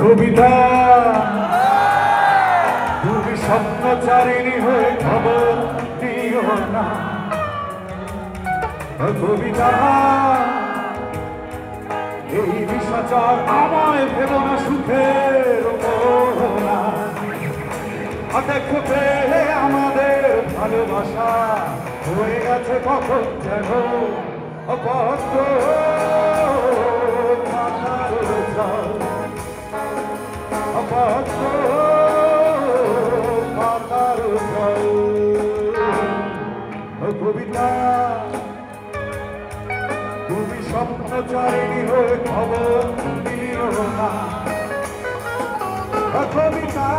কবিতা তুমি স্বপ্নচারিণী হয়ে খবর দিও না। কবিতা এই নিশাচর আমায় ভেব না সুখের মোহনা। দেখবে আমাদের ভালোবাসা হয়ে গেছে কখন যেন অপত্র মাথার জল, অপত্র মাথার জল। কবিতা তুমি স্বপ্নচারিণী হয়ে খবর দিও না। কবিতা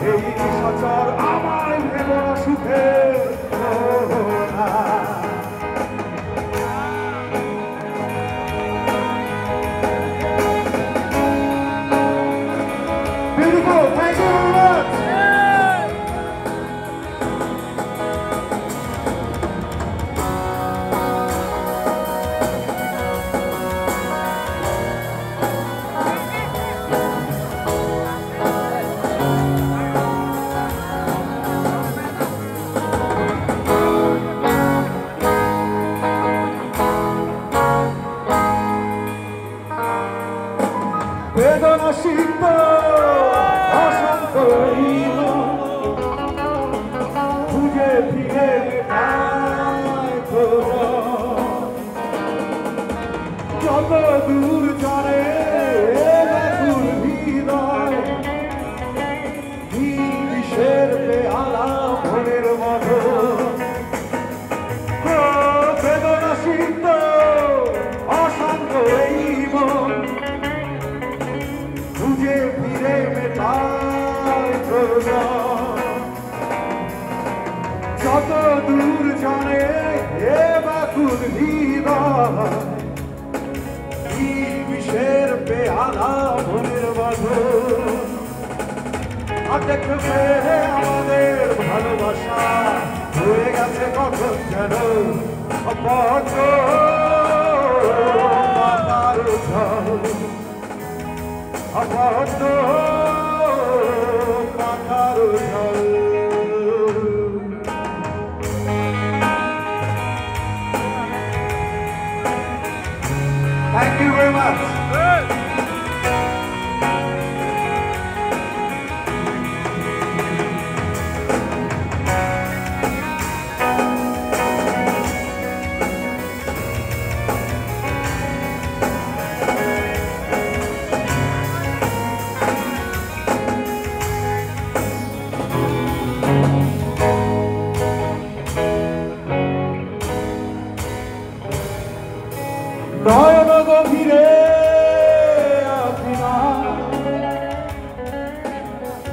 এই নিশাচর আমায় ভেব না সুখের মোহনা। Beautiful, thank you very much. বেদনা সিদ্ধ অশান্ত খুঁজে ফিরে যত দূর জানে হৃদয় বিষের পেয়ালা ভোরের মতো। বেদনা সিদ্ধ অশান্ত এই মন খুঁজে ফিরে মেটায় যত দূর জানে এ ব্যাকুল হৃদয় বিষের পেয়ালা মনের বাঁধন। দেখবে আমাদের ভালোবাসা হয়ে গেছে কখন যেন অপত্র মাথার জল, অপত্র মাথার জল। Thank you very much. নয়ন গভীরে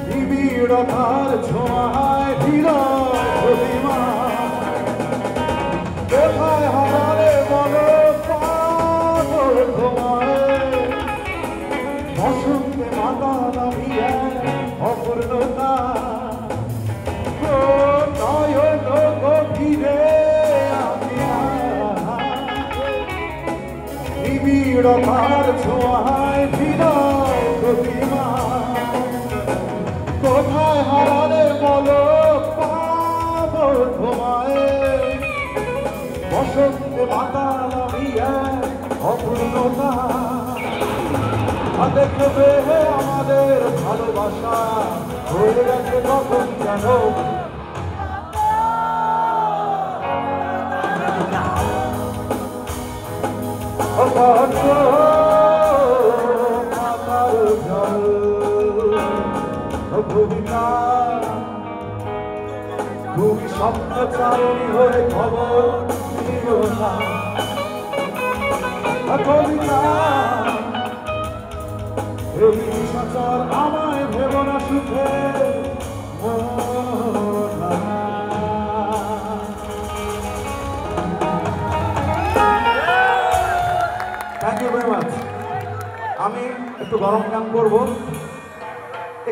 নিবিড়তার ছোঁয়ায় হৃদয় প্রতিমা কোথায় হারালে বলো পাগল তোমায়। বসন্তে মাতা নামিয়ে অপূর্ণতা নয়ন গভীরে নিবিড়তার ছোঁয়ায় হৃদয় প্রতিমা কোথায় হারালে বলো পাবো তোমায়। বসন্তে মাতা নামিয়ে অপূর্ণতা দেখবে আমাদের ভালোবাসা হয়ে গেছে কখন যেন অপত্র মাথার জল। কবিতা তুমি স্বপ্নচারিণী হয়ে খবর দিও না। কবিতা এই নিশাচর আমায় ভেব না সুখের মোহনা। Thank you very much. আমি একটু গরম গান করবো।